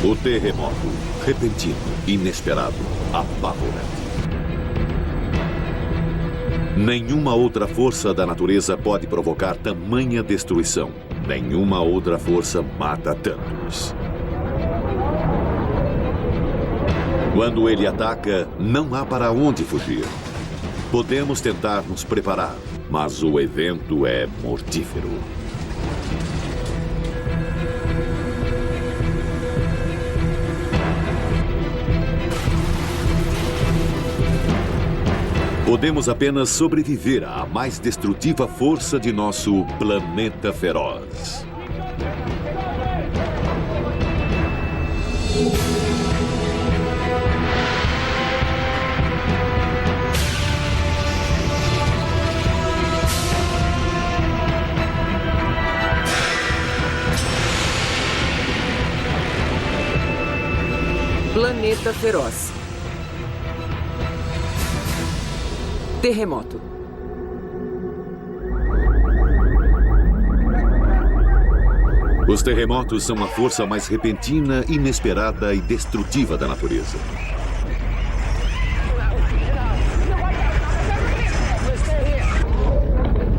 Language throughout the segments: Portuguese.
O terremoto, repentino, inesperado, apavorante. Nenhuma outra força da natureza pode provocar tamanha destruição. Nenhuma outra força mata tantos. Quando ele ataca, não há para onde fugir. Podemos tentar nos preparar, mas o evento é mortífero. Podemos apenas sobreviver à mais destrutiva força de nosso planeta feroz. Planeta feroz. Terremoto. Os terremotos são a força mais repentina, inesperada e destrutiva da natureza.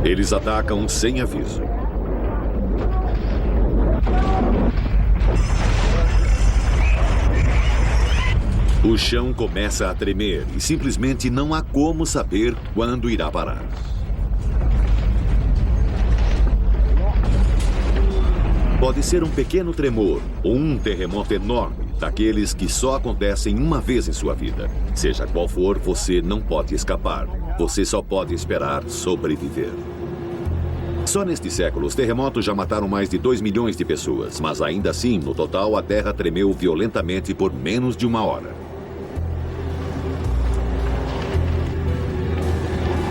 Eles atacam sem aviso. O chão começa a tremer e simplesmente não há como saber quando irá parar. Pode ser um pequeno tremor ou um terremoto enorme, daqueles que só acontecem uma vez em sua vida. Seja qual for, você não pode escapar. Você só pode esperar sobreviver. Só neste século, os terremotos já mataram mais de 2 milhões de pessoas, mas ainda assim, no total, a Terra tremeu violentamente por menos de uma hora.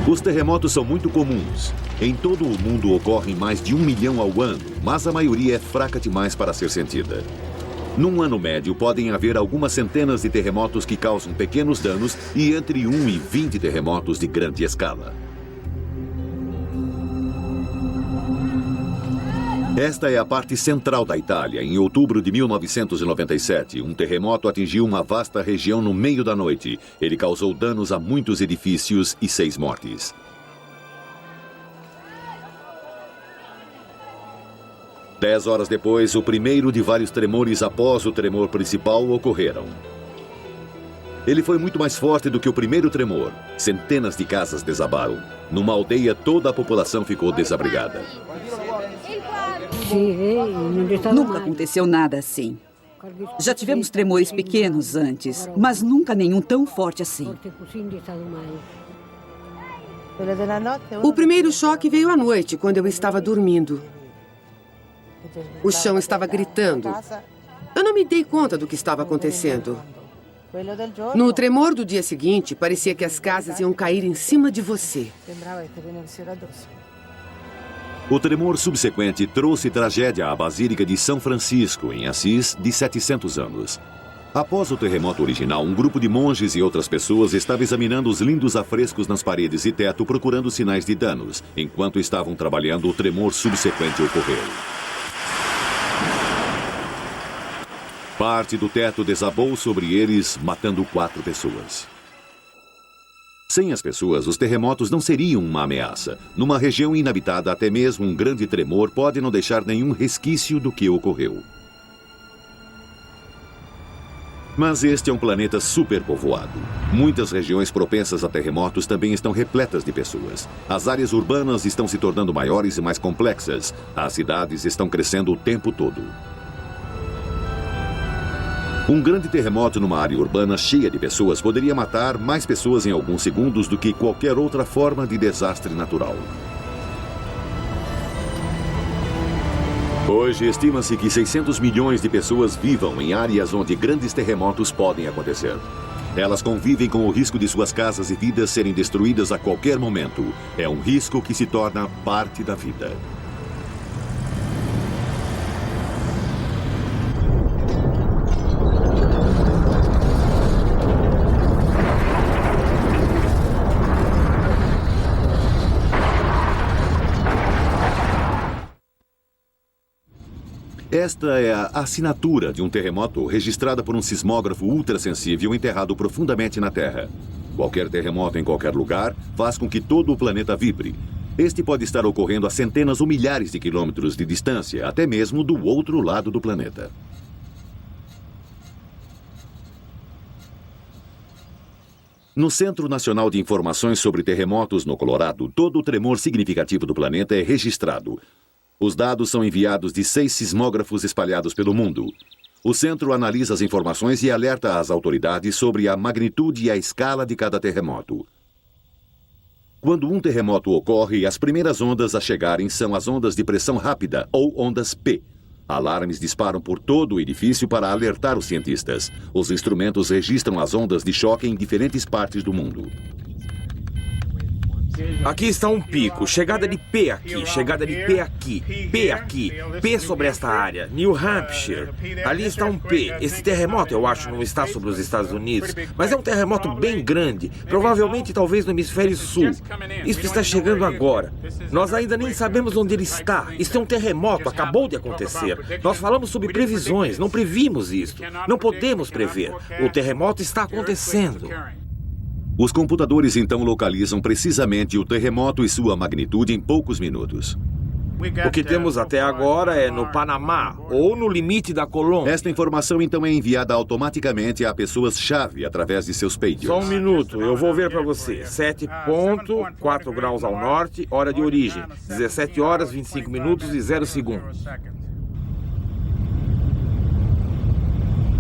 Os terremotos são muito comuns. Em todo o mundo ocorrem mais de 1 milhão ao ano, mas a maioria é fraca demais para ser sentida. Num ano médio, podem haver algumas centenas de terremotos que causam pequenos danos e entre 1 e 20 terremotos de grande escala. Esta é a parte central da Itália. Em outubro de 1997, um terremoto atingiu uma vasta região no meio da noite. Ele causou danos a muitos edifícios e 6 mortes. Dez horas depois, o primeiro de vários tremores após o tremor principal ocorreram. Ele foi muito mais forte do que o primeiro tremor. Centenas de casas desabaram. Numa aldeia, toda a população ficou desabrigada. Nunca aconteceu nada assim. Já tivemos tremores pequenos antes, mas nunca nenhum tão forte assim. O primeiro choque veio à noite, quando eu estava dormindo. O chão estava gritando. Eu não me dei conta do que estava acontecendo. No tremor do dia seguinte, parecia que as casas iam cair em cima de você. O tremor subsequente trouxe tragédia à Basílica de São Francisco, em Assis, de 700 anos. Após o terremoto original, um grupo de monges e outras pessoas estava examinando os lindos afrescos nas paredes e teto procurando sinais de danos. Enquanto estavam trabalhando, o tremor subsequente ocorreu. Parte do teto desabou sobre eles, matando 4 pessoas. Sem as pessoas, os terremotos não seriam uma ameaça. Numa região inabitada, até mesmo um grande tremor pode não deixar nenhum resquício do que ocorreu. Mas este é um planeta superpovoado. Muitas regiões propensas a terremotos também estão repletas de pessoas. As áreas urbanas estão se tornando maiores e mais complexas. As cidades estão crescendo o tempo todo. Um grande terremoto numa área urbana cheia de pessoas poderia matar mais pessoas em alguns segundos do que qualquer outra forma de desastre natural. Hoje, estima-se que 600 milhões de pessoas vivam em áreas onde grandes terremotos podem acontecer. Elas convivem com o risco de suas casas e vidas serem destruídas a qualquer momento. É um risco que se torna parte da vida. Esta é a assinatura de um terremoto registrada por um sismógrafo ultrassensível enterrado profundamente na Terra. Qualquer terremoto em qualquer lugar faz com que todo o planeta vibre. Este pode estar ocorrendo a centenas ou milhares de quilômetros de distância, até mesmo do outro lado do planeta. No Centro Nacional de Informações sobre Terremotos no Colorado, todo o tremor significativo do planeta é registrado. Os dados são enviados de 6 sismógrafos espalhados pelo mundo. O centro analisa as informações e alerta as autoridades sobre a magnitude e a escala de cada terremoto. Quando um terremoto ocorre, as primeiras ondas a chegarem são as ondas de pressão rápida, ou ondas P. Alarmes disparam por todo o edifício para alertar os cientistas. Os instrumentos registram as ondas de choque em diferentes partes do mundo. Aqui está um pico, chegada de P aqui, chegada de P aqui, P sobre esta área, New Hampshire. Ali está um P. Esse terremoto, eu acho, não está sobre os Estados Unidos, mas é um terremoto bem grande, provavelmente talvez no hemisfério sul. Isso está chegando agora. Nós ainda nem sabemos onde ele está. Isso é um terremoto, acabou de acontecer. Nós falamos sobre previsões, não previmos isto. Não podemos prever. O terremoto está acontecendo. Os computadores então localizam precisamente o terremoto e sua magnitude em poucos minutos. O que temos até agora é no Panamá, ou no limite da Colômbia. Esta informação então é enviada automaticamente a pessoas-chave através de seus pagers. Só um minuto, eu vou ver para você. 7,4 graus ao norte, hora de origem. 17 horas, 25 minutos e 0 segundos.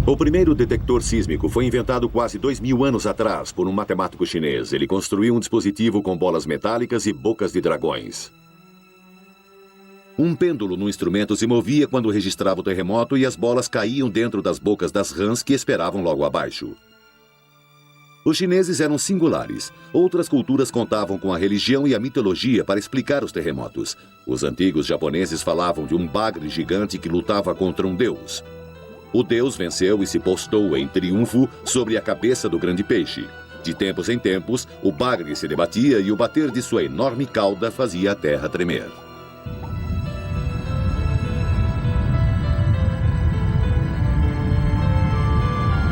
O primeiro detector sísmico foi inventado quase 2.000 anos atrás por um matemático chinês. Ele construiu um dispositivo com bolas metálicas e bocas de dragões. Um pêndulo no instrumento se movia quando registrava o terremoto e as bolas caíam dentro das bocas das rãs que esperavam logo abaixo. Os chineses eram singulares. Outras culturas contavam com a religião e a mitologia para explicar os terremotos. Os antigos japoneses falavam de um bagre gigante que lutava contra um deus. O deus venceu e se postou em triunfo sobre a cabeça do grande peixe. De tempos em tempos, o bagre se debatia e o bater de sua enorme cauda fazia a terra tremer.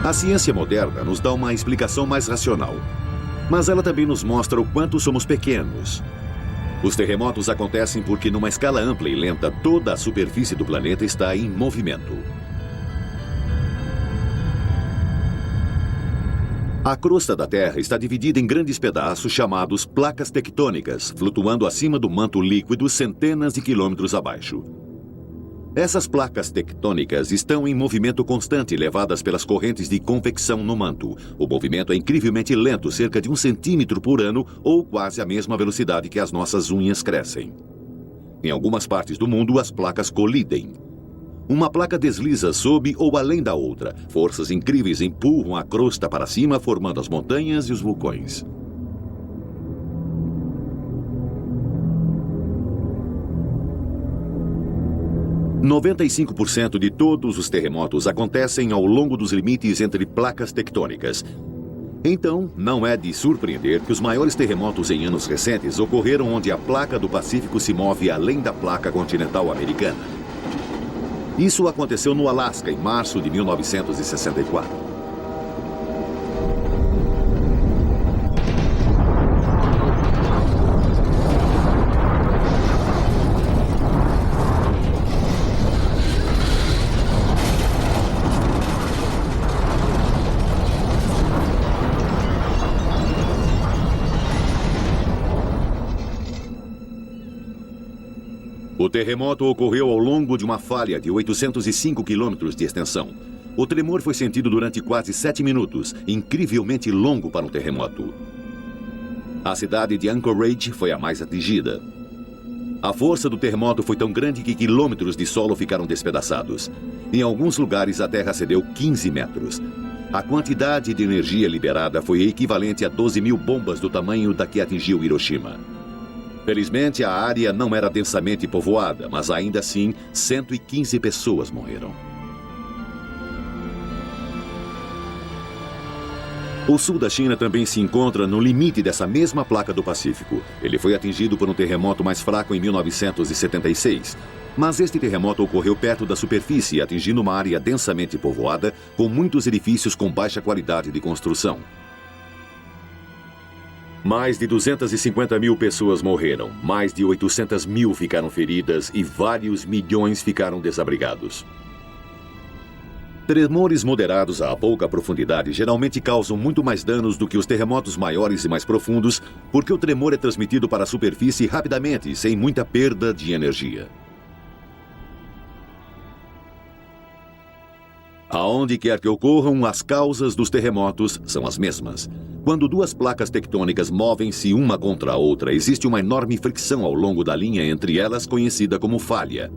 A ciência moderna nos dá uma explicação mais racional, mas ela também nos mostra o quanto somos pequenos. Os terremotos acontecem porque, numa escala ampla e lenta, toda a superfície do planeta está em movimento. A crosta da Terra está dividida em grandes pedaços chamados placas tectônicas, flutuando acima do manto líquido centenas de quilômetros abaixo. Essas placas tectônicas estão em movimento constante, levadas pelas correntes de convecção no manto. O movimento é incrivelmente lento, cerca de 1 centímetro por ano, ou quase a mesma velocidade que as nossas unhas crescem. Em algumas partes do mundo, as placas colidem. Uma placa desliza sob ou além da outra. Forças incríveis empurram a crosta para cima, formando as montanhas e os vulcões. – 95% de todos os terremotos acontecem ao longo dos limites entre placas tectônicas. Então, não é de surpreender que os maiores terremotos em anos recentes ocorreram onde a placa do Pacífico se move além da placa continental americana. Isso aconteceu no Alasca, em março de 1964. O terremoto ocorreu ao longo de uma falha de 805 quilômetros de extensão. O tremor foi sentido durante quase 7 minutos, incrivelmente longo para um terremoto. A cidade de Anchorage foi a mais atingida. A força do terremoto foi tão grande que quilômetros de solo ficaram despedaçados. Em alguns lugares, a terra cedeu 15 metros. A quantidade de energia liberada foi equivalente a 12.000 bombas do tamanho da que atingiu Hiroshima. Felizmente, a área não era densamente povoada, mas ainda assim, 115 pessoas morreram. O sul da China também se encontra no limite dessa mesma placa do Pacífico. Ele foi atingido por um terremoto mais fraco em 1976. Mas este terremoto ocorreu perto da superfície, atingindo uma área densamente povoada, com muitos edifícios com baixa qualidade de construção. Mais de 250 mil pessoas morreram, mais de 800 mil ficaram feridas e vários milhões ficaram desabrigados. Tremores moderados a pouca profundidade geralmente causam muito mais danos do que os terremotos maiores e mais profundos, porque o tremor é transmitido para a superfície rapidamente, sem muita perda de energia. Aonde quer que ocorram, as causas dos terremotos são as mesmas. Quando duas placas tectônicas movem-se uma contra a outra, existe uma enorme fricção ao longo da linha entre elas, conhecida como falha.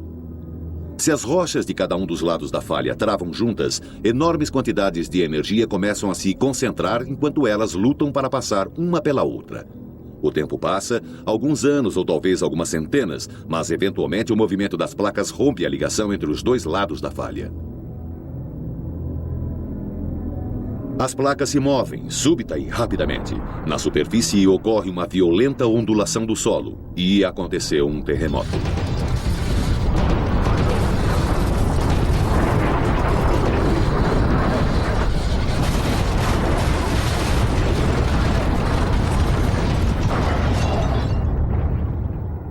Se as rochas de cada um dos lados da falha travam juntas, enormes quantidades de energia começam a se concentrar enquanto elas lutam para passar uma pela outra. O tempo passa, alguns anos ou talvez algumas centenas, mas eventualmente o movimento das placas rompe a ligação entre os dois lados da falha. As placas se movem, súbita e rapidamente. Na superfície ocorre uma violenta ondulação do solo e aconteceu um terremoto.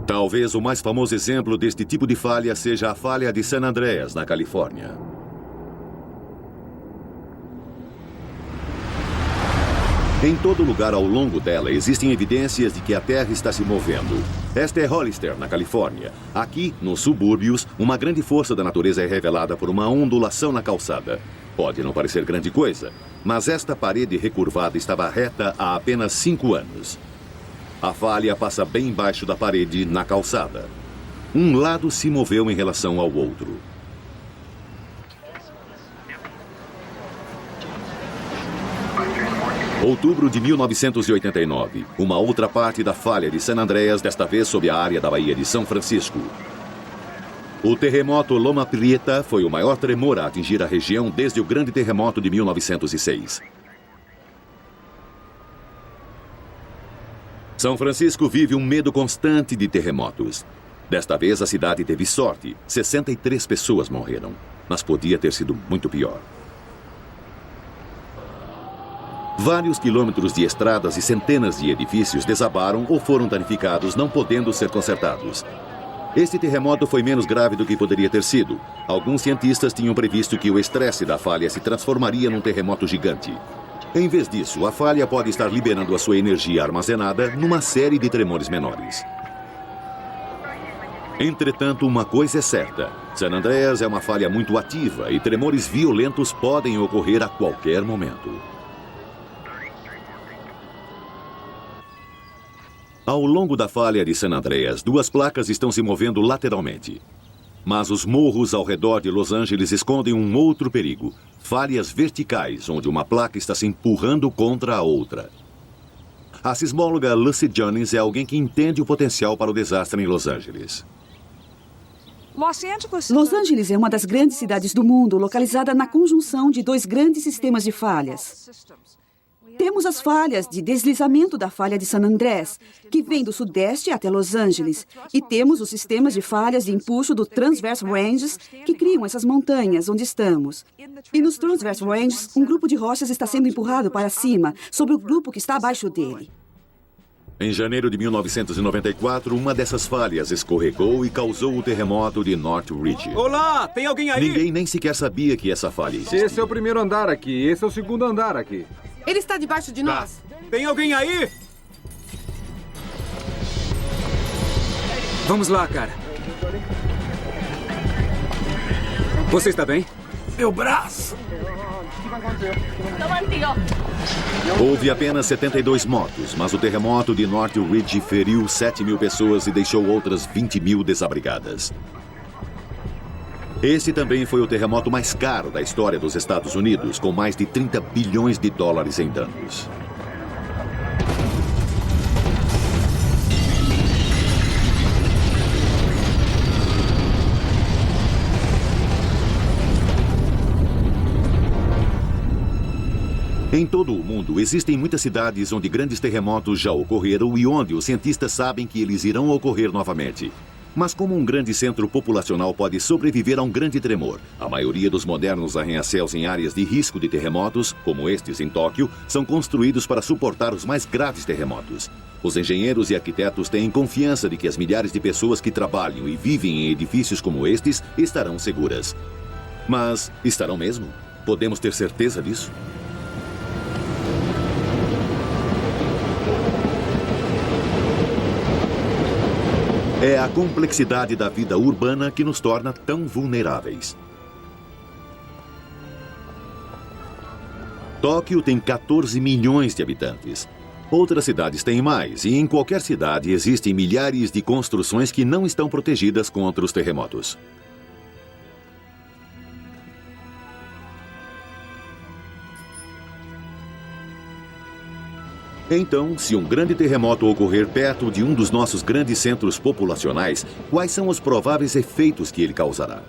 Talvez o mais famoso exemplo deste tipo de falha seja a falha de San Andreas, na Califórnia. Em todo lugar ao longo dela existem evidências de que a Terra está se movendo. Esta é Hollister, na Califórnia. Aqui, nos subúrbios, uma grande força da natureza é revelada por uma ondulação na calçada. Pode não parecer grande coisa, mas esta parede recurvada estava reta há apenas 5 anos. A falha passa bem embaixo da parede, na calçada. Um lado se moveu em relação ao outro. Outubro de 1989. Uma outra parte da falha de San Andreas, desta vez sob a área da Baía de São Francisco. O terremoto Loma Prieta foi o maior tremor a atingir a região desde o grande terremoto de 1906. São Francisco vive um medo constante de terremotos. Desta vez a cidade teve sorte. 63 pessoas morreram, mas podia ter sido muito pior. Vários quilômetros de estradas e centenas de edifícios desabaram ou foram danificados, não podendo ser consertados. Este terremoto foi menos grave do que poderia ter sido. Alguns cientistas tinham previsto que o estresse da falha se transformaria num terremoto gigante. Em vez disso, a falha pode estar liberando a sua energia armazenada numa série de tremores menores. Entretanto, uma coisa é certa. San Andreas é uma falha muito ativa e tremores violentos podem ocorrer a qualquer momento. Ao longo da falha de San Andreas, duas placas estão se movendo lateralmente. Mas os morros ao redor de Los Angeles escondem um outro perigo. Falhas verticais, onde uma placa está se empurrando contra a outra. A sismóloga Lucy Jennings é alguém que entende o potencial para o desastre em Los Angeles. Los Angeles é uma das grandes cidades do mundo, localizada na conjunção de dois grandes sistemas de falhas. Temos as falhas de deslizamento da falha de San Andrés, que vem do sudeste até Los Angeles. E temos os sistemas de falhas de empuxo do Transverse Ranges, que criam essas montanhas onde estamos. E nos Transverse Ranges, um grupo de rochas está sendo empurrado para cima, sobre o grupo que está abaixo dele. Em janeiro de 1994, uma dessas falhas escorregou e causou o terremoto de North Ridge. Olá, tem alguém aí? Ninguém nem sequer sabia que essa falha existia. Esse é o primeiro andar aqui, esse é o segundo andar aqui. Ele está debaixo de nós. Tem alguém aí? Vamos lá, cara. Você está bem? Meu braço! Houve apenas 72 mortos, mas o terremoto de North Ridge feriu 7 mil pessoas e deixou outras 20 mil desabrigadas. Esse também foi o terremoto mais caro da história dos Estados Unidos, com mais de 30 bilhões de dólares em danos. Em todo o mundo, existem muitas cidades onde grandes terremotos já ocorreram e onde os cientistas sabem que eles irão ocorrer novamente. Mas como um grande centro populacional pode sobreviver a um grande tremor? A maioria dos modernos arranha-céus em áreas de risco de terremotos, como estes em Tóquio, são construídos para suportar os mais graves terremotos. Os engenheiros e arquitetos têm confiança de que as milhares de pessoas que trabalham e vivem em edifícios como estes estarão seguras. Mas estarão mesmo? Podemos ter certeza disso? É a complexidade da vida urbana que nos torna tão vulneráveis. Tóquio tem 14 milhões de habitantes. Outras cidades têm mais, e em qualquer cidade existem milhares de construções que não estão protegidas contra os terremotos. Então, se um grande terremoto ocorrer perto de um dos nossos grandes centros populacionais, quais são os prováveis efeitos que ele causará?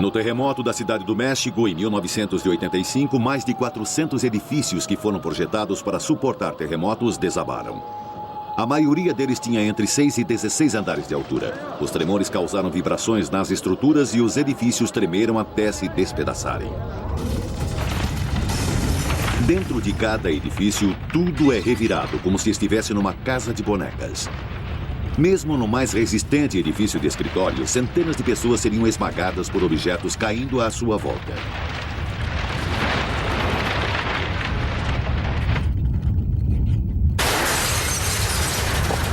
No terremoto da Cidade do México, em 1985, mais de 400 edifícios que foram projetados para suportar terremotos desabaram. A maioria deles tinha entre 6 e 16 andares de altura. Os tremores causaram vibrações nas estruturas e os edifícios tremeram até se despedaçarem. Dentro de cada edifício, tudo é revirado, como se estivesse numa casa de bonecas. Mesmo no mais resistente edifício de escritório, centenas de pessoas seriam esmagadas por objetos caindo à sua volta.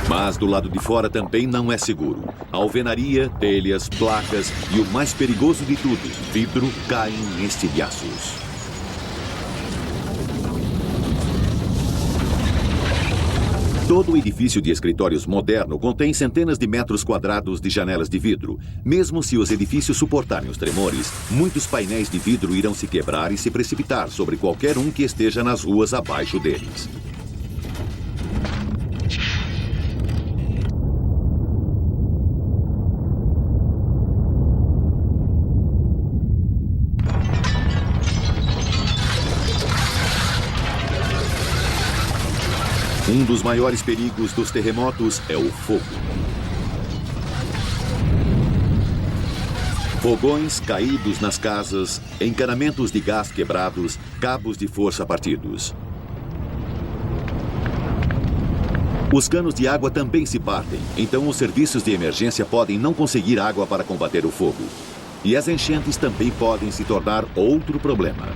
Mas do lado de fora também não é seguro. A alvenaria, telhas, placas e o mais perigoso de tudo, vidro, caem em estilhaços. Todo edifício de escritórios moderno contém centenas de metros quadrados de janelas de vidro. Mesmo se os edifícios suportarem os tremores, muitos painéis de vidro irão se quebrar e se precipitar sobre qualquer um que esteja nas ruas abaixo deles. Um dos maiores perigos dos terremotos é o fogo. Fogões caídos nas casas, encanamentos de gás quebrados, cabos de força partidos. Os canos de água também se partem, então os serviços de emergência podem não conseguir água para combater o fogo. E as enchentes também podem se tornar outro problema.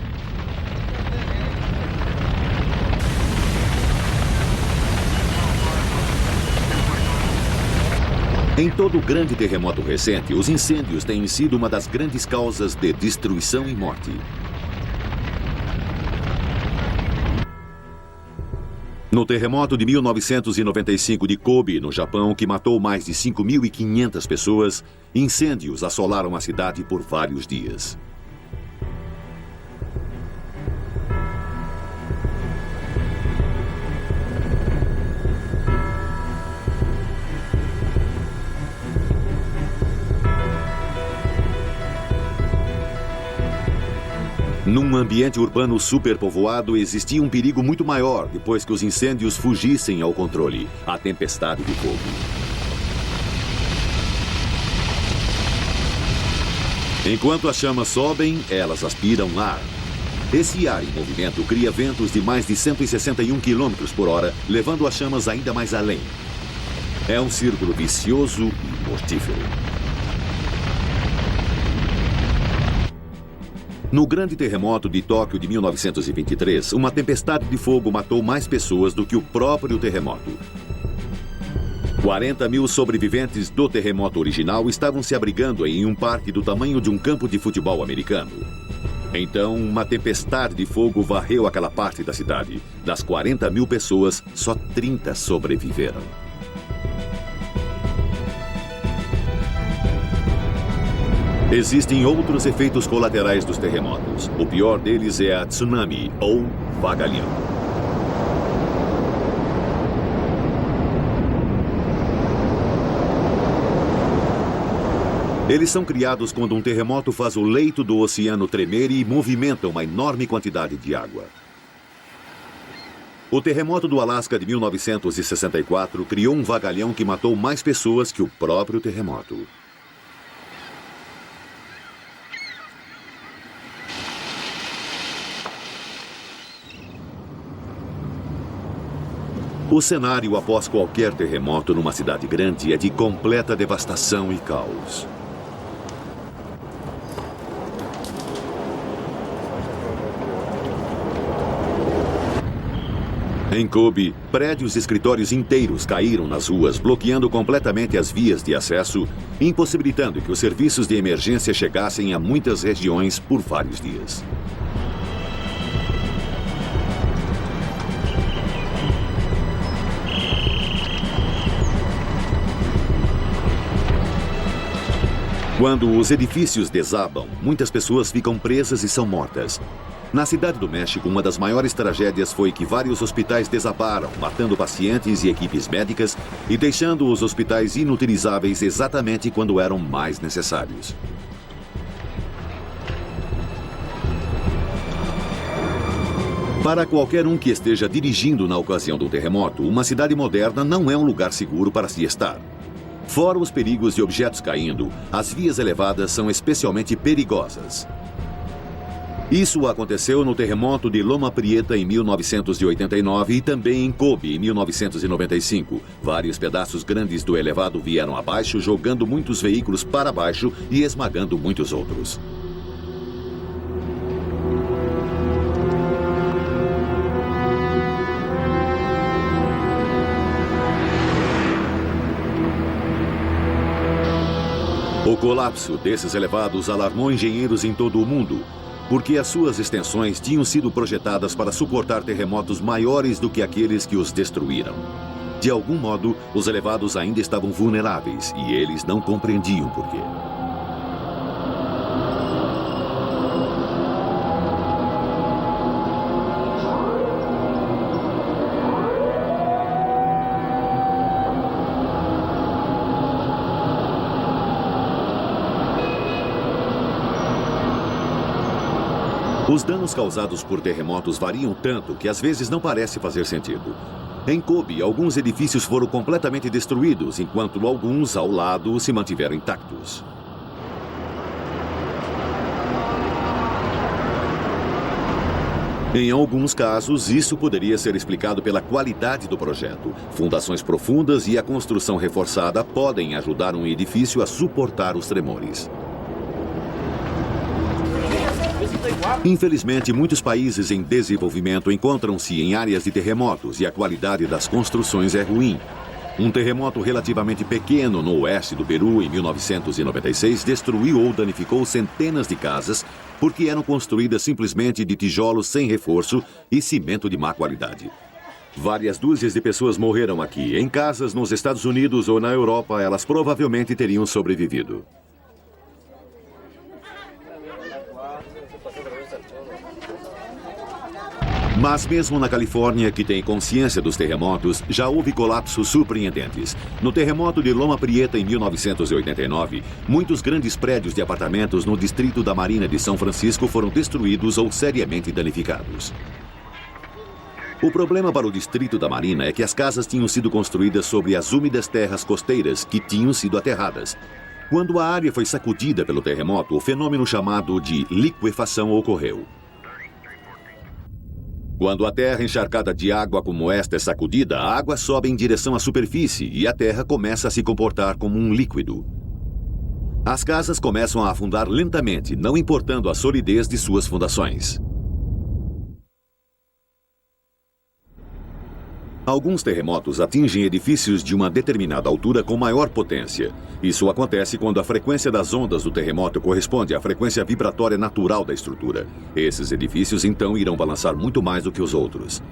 Em todo grande terremoto recente, os incêndios têm sido uma das grandes causas de destruição e morte. No terremoto de 1995 de Kobe, no Japão, que matou mais de 5.500 pessoas, incêndios assolaram a cidade por vários dias. Num ambiente urbano superpovoado, existia um perigo muito maior depois que os incêndios fugissem ao controle: a tempestade de fogo. Enquanto as chamas sobem, elas aspiram ar. Esse ar em movimento cria ventos de mais de 161 km por hora, levando as chamas ainda mais além. É um círculo vicioso e mortífero. No grande terremoto de Tóquio de 1923, uma tempestade de fogo matou mais pessoas do que o próprio terremoto. 40 mil sobreviventes do terremoto original estavam se abrigando em um parque do tamanho de um campo de futebol americano. Então, uma tempestade de fogo varreu aquela parte da cidade. Das 40 mil pessoas, só 30 sobreviveram. Existem outros efeitos colaterais dos terremotos. O pior deles é a tsunami, ou vagalhão. Eles são criados quando um terremoto faz o leito do oceano tremer e movimenta uma enorme quantidade de água. O terremoto do Alasca de 1964 criou um vagalhão que matou mais pessoas que o próprio terremoto. O cenário após qualquer terremoto numa cidade grande é de completa devastação e caos. Em Kobe, prédios e escritórios inteiros caíram nas ruas, bloqueando completamente as vias de acesso, impossibilitando que os serviços de emergência chegassem a muitas regiões por vários dias. Quando os edifícios desabam, muitas pessoas ficam presas e são mortas. Na cidade do México, uma das maiores tragédias foi que vários hospitais desabaram, matando pacientes e equipes médicas e deixando os hospitais inutilizáveis exatamente quando eram mais necessários. Para qualquer um que esteja dirigindo na ocasião do terremoto, uma cidade moderna não é um lugar seguro para se estar. Fora os perigos de objetos caindo, as vias elevadas são especialmente perigosas. Isso aconteceu no terremoto de Loma Prieta em 1989 e também em Kobe em 1995. Vários pedaços grandes do elevado vieram abaixo, jogando muitos veículos para baixo e esmagando muitos outros. O colapso desses elevados alarmou engenheiros em todo o mundo, porque as suas extensões tinham sido projetadas para suportar terremotos maiores do que aqueles que os destruíram. De algum modo, os elevados ainda estavam vulneráveis e eles não compreendiam por quê. Os danos causados por terremotos variam tanto que às vezes não parece fazer sentido. Em Kobe, alguns edifícios foram completamente destruídos, enquanto alguns ao lado se mantiveram intactos. Em alguns casos, isso poderia ser explicado pela qualidade do projeto. Fundações profundas e a construção reforçada podem ajudar um edifício a suportar os tremores. Infelizmente, muitos países em desenvolvimento encontram-se em áreas de terremotos e a qualidade das construções é ruim. Um terremoto relativamente pequeno no oeste do Peru, em 1996, destruiu ou danificou centenas de casas porque eram construídas simplesmente de tijolos sem reforço e cimento de má qualidade. Várias dúzias de pessoas morreram aqui. Em casas nos Estados Unidos ou na Europa, elas provavelmente teriam sobrevivido. Mas mesmo na Califórnia, que tem consciência dos terremotos, já houve colapsos surpreendentes. No terremoto de Loma Prieta, em 1989, muitos grandes prédios de apartamentos no distrito da Marina de São Francisco foram destruídos ou seriamente danificados. O problema para o distrito da Marina é que as casas tinham sido construídas sobre as úmidas terras costeiras que tinham sido aterradas. Quando a área foi sacudida pelo terremoto, o fenômeno chamado de liquefação ocorreu. Quando a terra encharcada de água como esta é sacudida, a água sobe em direção à superfície e a terra começa a se comportar como um líquido. As casas começam a afundar lentamente, não importando a solidez de suas fundações. Alguns terremotos atingem edifícios de uma determinada altura com maior potência. Isso acontece quando a frequência das ondas do terremoto corresponde à frequência vibratória natural da estrutura. Esses edifícios, então, irão balançar muito mais do que os outros.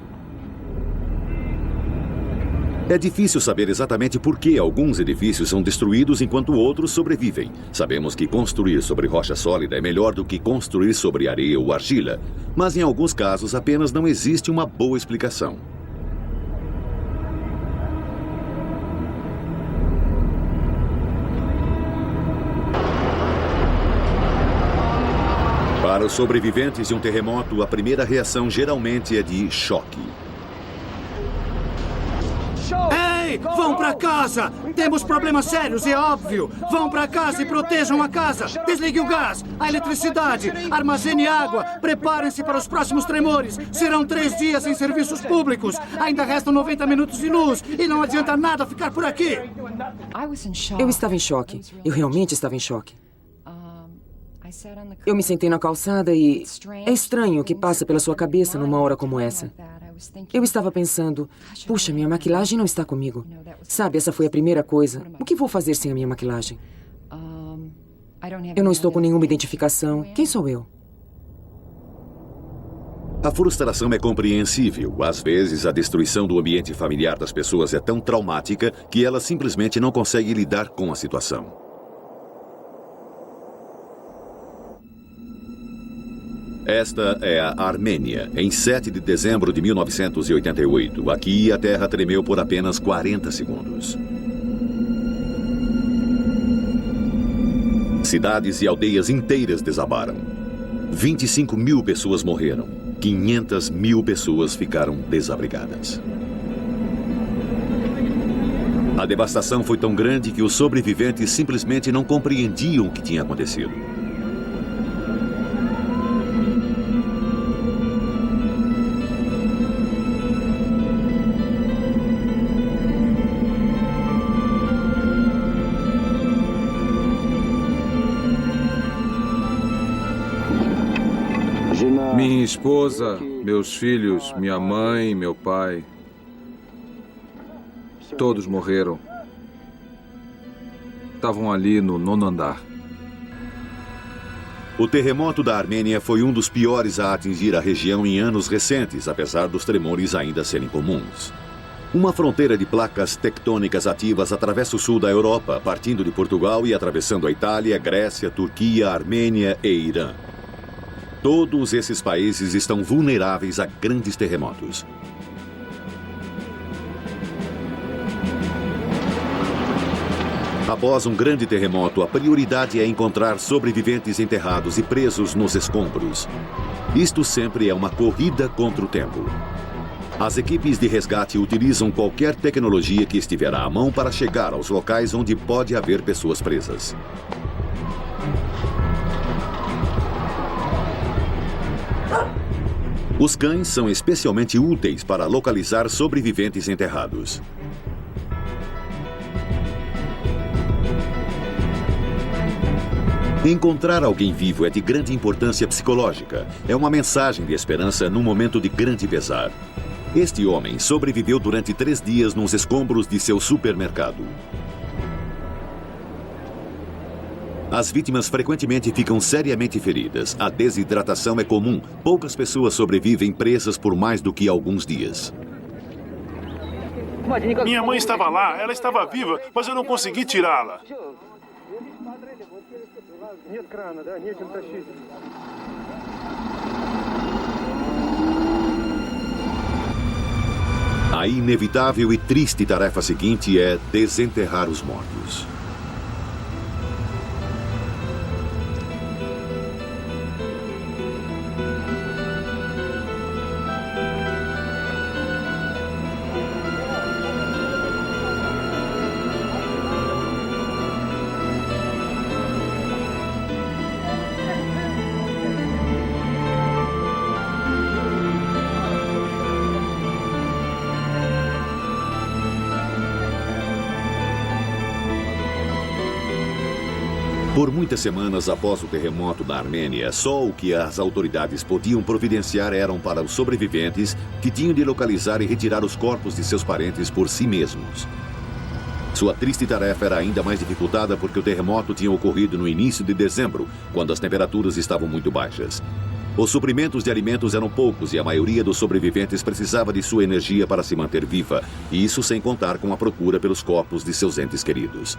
É difícil saber exatamente por que alguns edifícios são destruídos enquanto outros sobrevivem. Sabemos que construir sobre rocha sólida é melhor do que construir sobre areia ou argila, mas em alguns casos apenas não existe uma boa explicação. Para os sobreviventes de um terremoto, a primeira reação geralmente é de choque. Ei, vão pra casa! Temos problemas sérios, é óbvio! Vão pra casa e protejam a casa! Desligue o gás, a eletricidade, armazene água, preparem-se para os próximos tremores! Serão 3 dias sem serviços públicos! Ainda restam 90 minutos de luz e não adianta nada ficar por aqui! Eu estava em choque. Eu realmente estava em choque. Eu me sentei na calçada e... É estranho o que passa pela sua cabeça numa hora como essa. Eu estava pensando, puxa, minha maquilagem não está comigo. Sabe, essa foi a primeira coisa. O que vou fazer sem a minha maquilagem? Eu não estou com nenhuma identificação. Quem sou eu? A frustração é compreensível. Às vezes, a destruição do ambiente familiar das pessoas é tão traumática que elas simplesmente não conseguem lidar com a situação. Esta é a Armênia, em 7 de dezembro de 1988. Aqui, a terra tremeu por apenas 40 segundos. Cidades e aldeias inteiras desabaram. 25 mil pessoas morreram. 500 mil pessoas ficaram desabrigadas. A devastação foi tão grande que os sobreviventes simplesmente não compreendiam o que tinha acontecido. Minha esposa, meus filhos, minha mãe, meu pai, todos morreram. Estavam ali no 9º andar. O terremoto da Armênia foi um dos piores a atingir a região em anos recentes, apesar dos tremores ainda serem comuns. Uma fronteira de placas tectônicas ativas atravessa o sul da Europa, partindo de Portugal e atravessando a Itália, Grécia, Turquia, Armênia e Irã. Todos esses países estão vulneráveis a grandes terremotos. Após um grande terremoto, a prioridade é encontrar sobreviventes enterrados e presos nos escombros. Isto sempre é uma corrida contra o tempo. As equipes de resgate utilizam qualquer tecnologia que estiver à mão para chegar aos locais onde pode haver pessoas presas. Os cães são especialmente úteis para localizar sobreviventes enterrados. Encontrar alguém vivo é de grande importância psicológica. É uma mensagem de esperança num momento de grande pesar. Este homem sobreviveu durante 3 dias nos escombros de seu supermercado. As vítimas frequentemente ficam seriamente feridas. A desidratação é comum. Poucas pessoas sobrevivem presas por mais do que alguns dias. Minha mãe estava lá, ela estava viva, mas eu não consegui tirá-la. A inevitável e triste tarefa seguinte é desenterrar os mortos. Por muitas semanas após o terremoto da Armênia, só o que as autoridades podiam providenciar eram para os sobreviventes que tinham de localizar e retirar os corpos de seus parentes por si mesmos. Sua triste tarefa era ainda mais dificultada porque o terremoto tinha ocorrido no início de dezembro, quando as temperaturas estavam muito baixas. Os suprimentos de alimentos eram poucos e a maioria dos sobreviventes precisava de sua energia para se manter viva, e isso sem contar com a procura pelos corpos de seus entes queridos.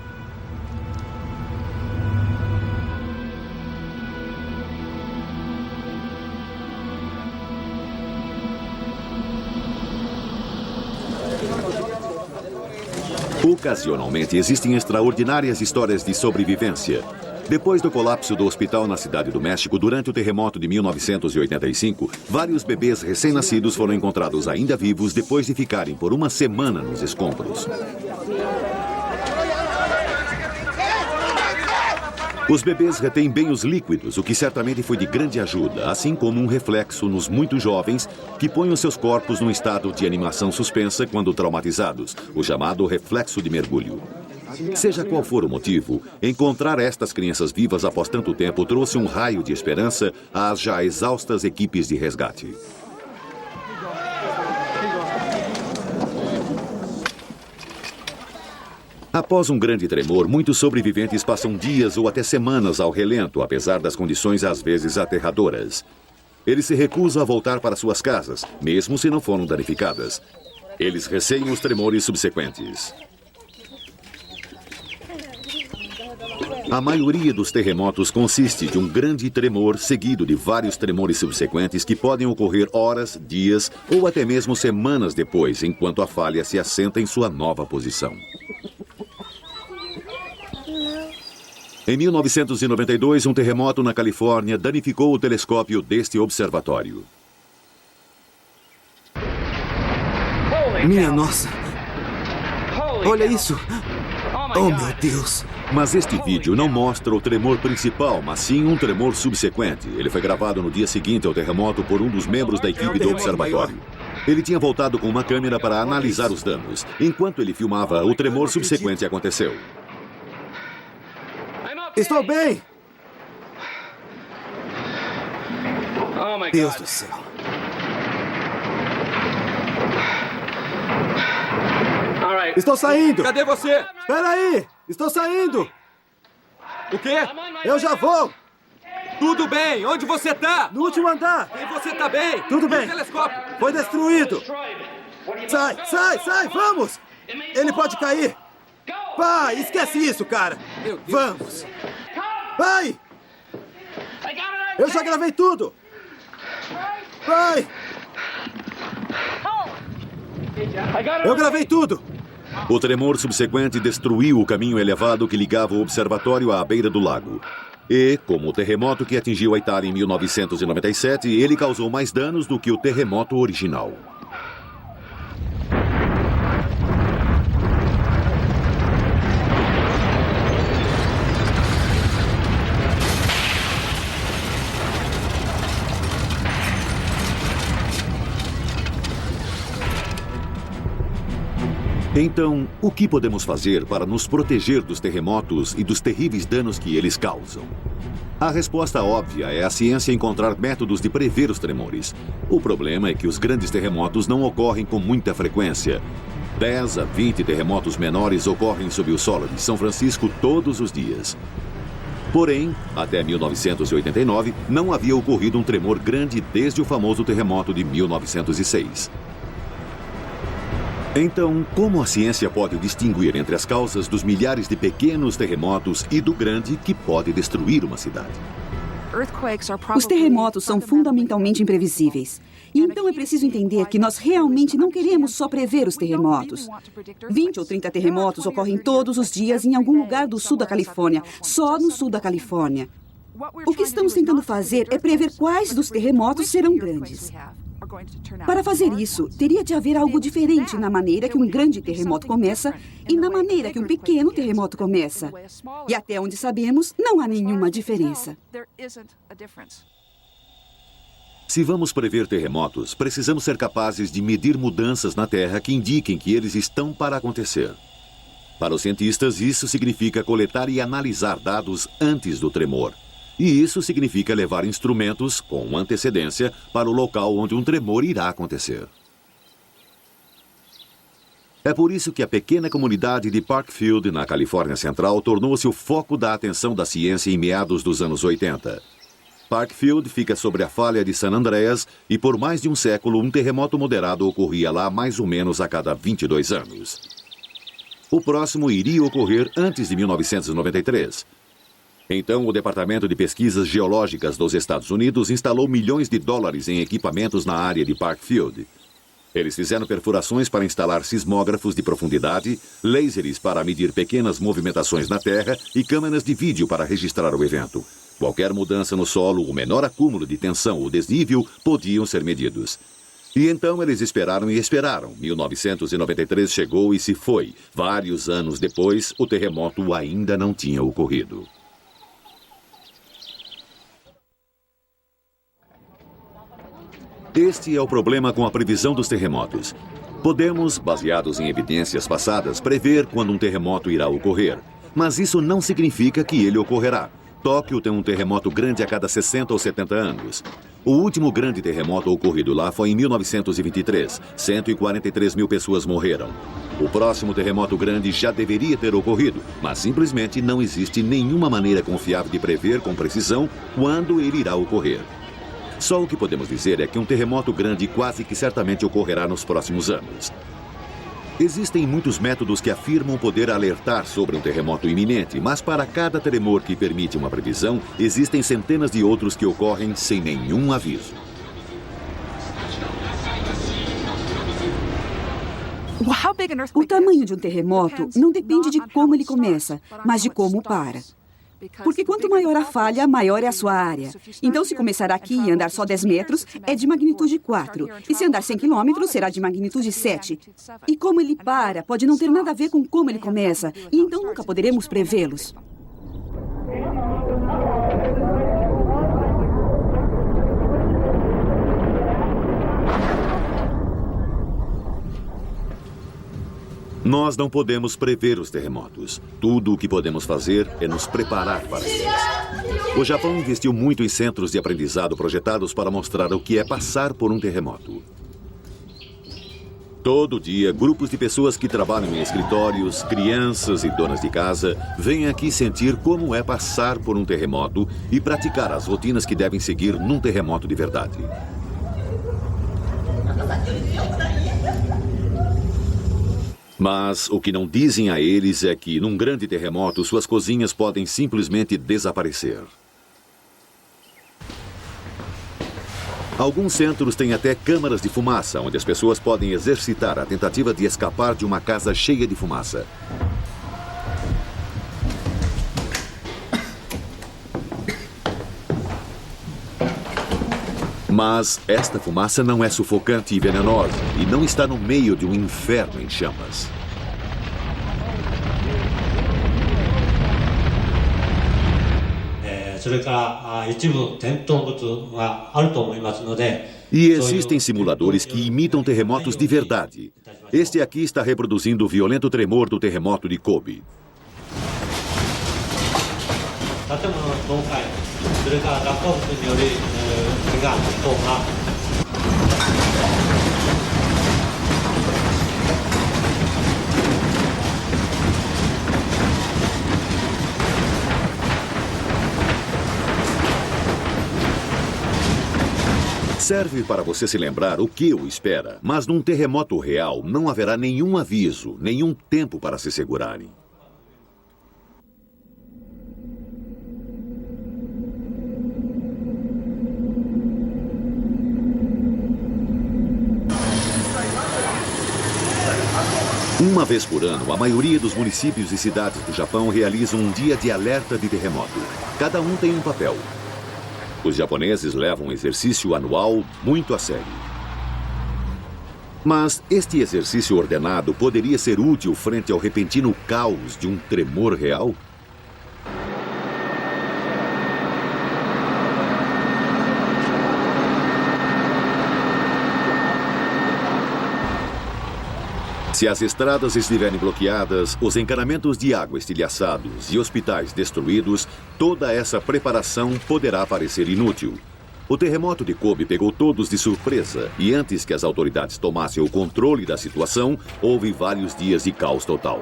Ocasionalmente existem extraordinárias histórias de sobrevivência. Depois do colapso do hospital na Cidade do México, durante o terremoto de 1985, vários bebês recém-nascidos foram encontrados ainda vivos depois de ficarem por uma semana nos escombros. Os bebês retêm bem os líquidos, o que certamente foi de grande ajuda, assim como um reflexo nos muito jovens que põem os seus corpos num estado de animação suspensa quando traumatizados, o chamado reflexo de mergulho. Seja qual for o motivo, encontrar estas crianças vivas após tanto tempo trouxe um raio de esperança às já exaustas equipes de resgate. Após um grande tremor, muitos sobreviventes passam dias ou até semanas ao relento, apesar das condições às vezes aterradoras. Eles se recusam a voltar para suas casas, mesmo se não foram danificadas. Eles receiam os tremores subsequentes. A maioria dos terremotos consiste de um grande tremor seguido de vários tremores subsequentes que podem ocorrer horas, dias ou até mesmo semanas depois, enquanto a falha se assenta em sua nova posição. Em 1992, um terremoto na Califórnia danificou o telescópio deste observatório. Minha nossa! Olha isso! Oh, meu Deus! Mas este vídeo não mostra o tremor principal, mas sim um tremor subsequente. Ele foi gravado no dia seguinte ao terremoto por um dos membros da equipe do observatório. Ele tinha voltado com uma câmera para analisar os danos. Enquanto ele filmava, o tremor subsequente aconteceu. Estou bem! Deus do céu! Estou saindo! Cadê você? Espera aí! Estou saindo! O quê? Eu já vou! Tudo bem, onde você tá? No último andar! E você tá bem? Tudo E bem. o telescópio? Foi destruído! Sai, sai, sai! Vamos! Ele pode cair! Vai, esquece isso, cara! Meu Deus. Vamos! Vai! Eu já gravei tudo! Vai! Eu gravei tudo! O tremor subsequente destruiu o caminho elevado que ligava o observatório à beira do lago. E, como o terremoto que atingiu a Itália em 1997, ele causou mais danos do que o terremoto original. Então, o que podemos fazer para nos proteger dos terremotos e dos terríveis danos que eles causam? A resposta óbvia é a ciência encontrar métodos de prever os tremores. O problema é que os grandes terremotos não ocorrem com muita frequência. 10 a 20 terremotos menores ocorrem sob o solo de São Francisco todos os dias. Porém, até 1989, não havia ocorrido um tremor grande desde o famoso terremoto de 1906. Então, como a ciência pode distinguir entre as causas dos milhares de pequenos terremotos e do grande que pode destruir uma cidade? Os terremotos são fundamentalmente imprevisíveis. E então é preciso entender que nós realmente não queremos só prever os terremotos. 20 ou 30 terremotos ocorrem todos os dias em algum lugar do sul da Califórnia, só no sul da Califórnia. O que estamos tentando fazer é prever quais dos terremotos serão grandes. Para fazer isso, teria de haver algo diferente na maneira que um grande terremoto começa e na maneira que um pequeno terremoto começa. E até onde sabemos, não há nenhuma diferença. Se vamos prever terremotos, precisamos ser capazes de medir mudanças na Terra que indiquem que eles estão para acontecer. Para os cientistas, isso significa coletar e analisar dados antes do tremor. E isso significa levar instrumentos com antecedência para o local onde um tremor irá acontecer. É por isso que a pequena comunidade de Parkfield, na Califórnia Central, tornou-se o foco da atenção da ciência em meados dos anos 80. Parkfield fica sobre a falha de San Andreas e por mais de um século um terremoto moderado ocorria lá mais ou menos a cada 22 anos. O próximo iria ocorrer antes de 1993. Então, o Departamento de Pesquisas Geológicas dos Estados Unidos instalou milhões de dólares em equipamentos na área de Parkfield. Eles fizeram perfurações para instalar sismógrafos de profundidade, lasers para medir pequenas movimentações na Terra e câmeras de vídeo para registrar o evento. Qualquer mudança no solo, o menor acúmulo de tensão ou desnível podiam ser medidos. E então eles esperaram e esperaram. 1993 chegou e se foi. Vários anos depois, o terremoto ainda não tinha ocorrido. Este é o problema com a previsão dos terremotos. Podemos, baseados em evidências passadas, prever quando um terremoto irá ocorrer. Mas isso não significa que ele ocorrerá. Tóquio tem um terremoto grande a cada 60 ou 70 anos. O último grande terremoto ocorrido lá foi em 1923. 143 mil pessoas morreram. O próximo terremoto grande já deveria ter ocorrido, mas simplesmente não existe nenhuma maneira confiável de prever com precisão quando ele irá ocorrer. Só o que podemos dizer é que um terremoto grande quase que certamente ocorrerá nos próximos anos. Existem muitos métodos que afirmam poder alertar sobre um terremoto iminente, mas para cada tremor que permite uma previsão, existem centenas de outros que ocorrem sem nenhum aviso. O tamanho de um terremoto não depende de como ele começa, mas de como para. Porque quanto maior a falha, maior é a sua área. Então, se começar aqui e andar só 10 metros, é de magnitude 4. E se andar 100 quilômetros, será de magnitude 7. E como ele para, pode não ter nada a ver com como ele começa. E então nunca poderemos prevê-los. Nós não podemos prever os terremotos. Tudo o que podemos fazer é nos preparar para eles. O Japão investiu muito em centros de aprendizado projetados para mostrar o que é passar por um terremoto. Todo dia, grupos de pessoas que trabalham em escritórios, crianças e donas de casa, vêm aqui sentir como é passar por um terremoto e praticar as rotinas que devem seguir num terremoto de verdade. Mas o que não dizem a eles é que, num grande terremoto, suas cozinhas podem simplesmente desaparecer. Alguns centros têm até câmaras de fumaça, onde as pessoas podem exercitar a tentativa de escapar de uma casa cheia de fumaça. Mas esta fumaça não é sufocante e venenosa e não está no meio de um inferno em chamas. E existem simuladores que imitam terremotos de verdade. Este aqui está reproduzindo o violento tremor do terremoto de Kobe. Serve para você se lembrar o que o espera, mas num terremoto real não haverá nenhum aviso, nenhum tempo para se segurarem. Uma vez por ano, a maioria dos municípios e cidades do Japão realizam um dia de alerta de terremoto. Cada um tem um papel. Os japoneses levam um exercício anual muito a sério. Mas este exercício ordenado poderia ser útil frente ao repentino caos de um tremor real? Se as estradas estiverem bloqueadas, os encanamentos de água estilhaçados e hospitais destruídos, toda essa preparação poderá parecer inútil. O terremoto de Kobe pegou todos de surpresa e antes que as autoridades tomassem o controle da situação, houve vários dias de caos total.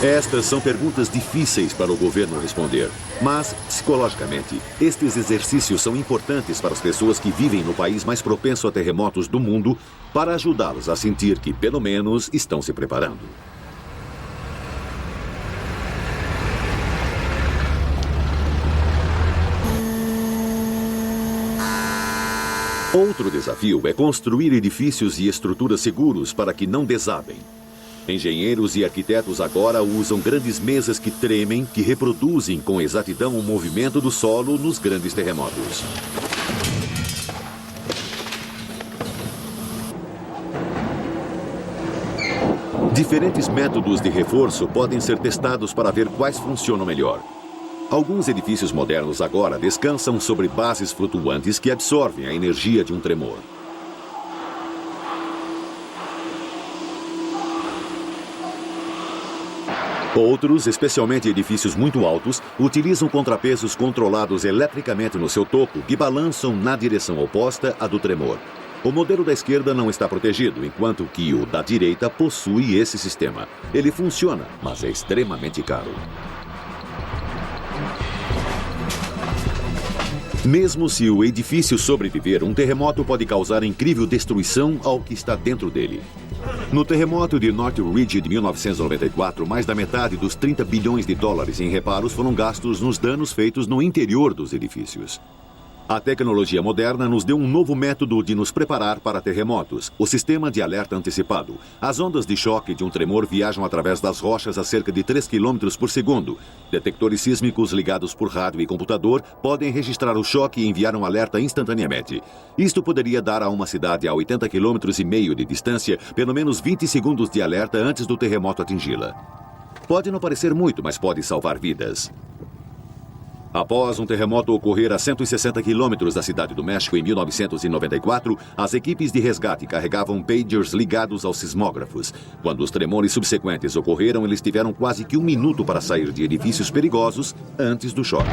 Estas são perguntas difíceis para o governo responder, mas, psicologicamente, estes exercícios são importantes para as pessoas que vivem no país mais propenso a terremotos do mundo, para ajudá-los a sentir que, pelo menos, estão se preparando. Outro desafio é construir edifícios e estruturas seguros para que não desabem. Engenheiros e arquitetos agora usam grandes mesas que tremem, que reproduzem com exatidão o movimento do solo nos grandes terremotos. Diferentes métodos de reforço podem ser testados para ver quais funcionam melhor. Alguns edifícios modernos agora descansam sobre bases flutuantes que absorvem a energia de um tremor. Outros, especialmente edifícios muito altos, utilizam contrapesos controlados eletricamente no seu topo que balançam na direção oposta à do tremor. O modelo da esquerda não está protegido, enquanto que o da direita possui esse sistema. Ele funciona, mas é extremamente caro. Mesmo se o edifício sobreviver, um terremoto pode causar incrível destruição ao que está dentro dele. No terremoto de Northridge de 1994, mais da metade dos 30 bilhões de dólares em reparos foram gastos nos danos feitos no interior dos edifícios. A tecnologia moderna nos deu um novo método de nos preparar para terremotos, o sistema de alerta antecipado. As ondas de choque de um tremor viajam através das rochas a cerca de 3 km por segundo. Detectores sísmicos ligados por rádio e computador podem registrar o choque e enviar um alerta instantaneamente. Isto poderia dar a uma cidade a 80,5 km de distância pelo menos 20 segundos de alerta antes do terremoto atingi-la. Pode não parecer muito, mas pode salvar vidas. Após um terremoto ocorrer a 160 quilômetros da cidade do México em 1994, as equipes de resgate carregavam pagers ligados aos sismógrafos. Quando os tremores subsequentes ocorreram, eles tiveram quase que 1 minuto para sair de edifícios perigosos antes do choque.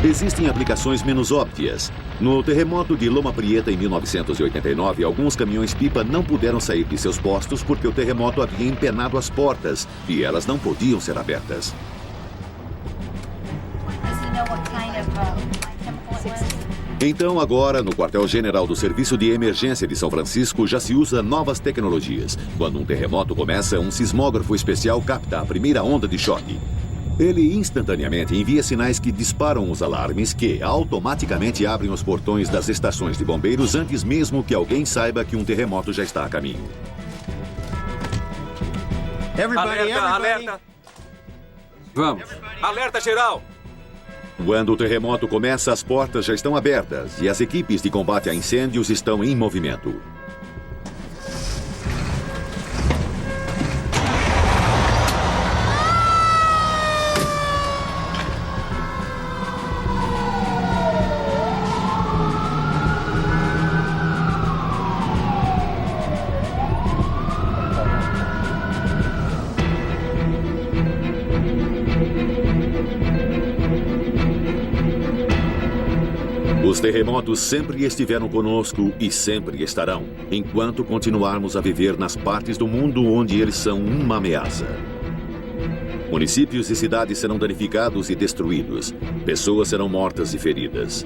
Existem aplicações menos óbvias. No terremoto de Loma Prieta, em 1989, alguns caminhões-pipa não puderam sair de seus postos porque o terremoto havia empenado as portas e elas não podiam ser abertas. Então, agora, no quartel-general do Serviço de Emergência de São Francisco, já se usa novas tecnologias. Quando um terremoto começa, um sismógrafo especial capta a primeira onda de choque. Ele instantaneamente envia sinais que disparam os alarmes que automaticamente abrem os portões das estações de bombeiros antes mesmo que alguém saiba que um terremoto já está a caminho. Alerta, alerta! Vamos. Alerta geral! Quando o terremoto começa, as portas já estão abertas e as equipes de combate a incêndios estão em movimento. Os terremotos sempre estiveram conosco e sempre estarão, enquanto continuarmos a viver nas partes do mundo onde eles são uma ameaça. Municípios e cidades serão danificados e destruídos. Pessoas serão mortas e feridas.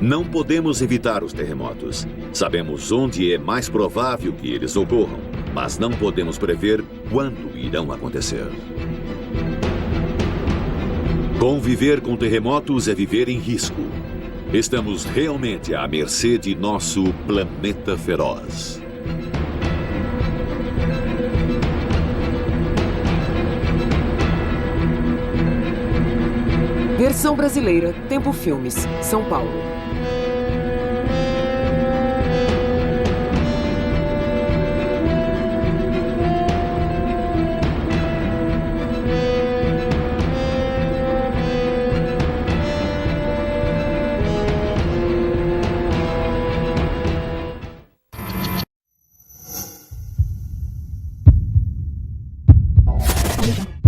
Não podemos evitar os terremotos. Sabemos onde é mais provável que eles ocorram, mas não podemos prever quando irão acontecer. Conviver com terremotos é viver em risco. Estamos realmente à mercê de nosso planeta feroz. Versão brasileira, Tempo Filmes, São Paulo. Música